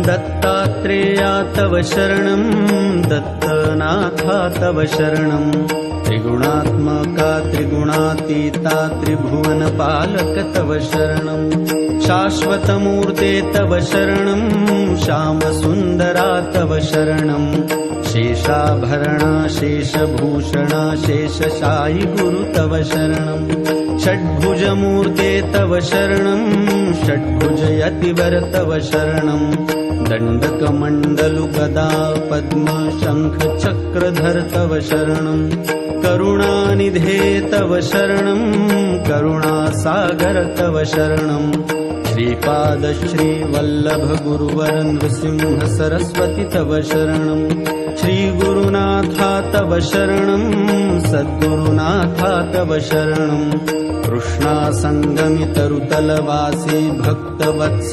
दत्तात्रेया तव शरणं दत्तनाथा तव शरणं त्रिगुणात्मका त्रिगुणातीता त्रिभुवनपालक तव शरणं शाश्वतमूर्ते तव शरणं श्यामसुन्दरा तव शरणं शेषाभरणा शेषभूषणा शेषशायि गुरु तव शरणं षड्भुजमूर्ते तव शरणं षड्भुजयतिवर तव शरणं दण्डकमण्डलुगदा पद्म शङ्ख चक्रधर तव शरणं करुणानिधे तव शरणं करुणासागर तव शरणं श्रीपाद श्रीवल्लभ गुरुवर नृसिंह सरस्वती तव शरणं श्रीगुरुनाथा तव शरणं सद्गुरुनाथा तव शरणं कृष्णासङ्गमितरुतलवासी भक्तवत्सल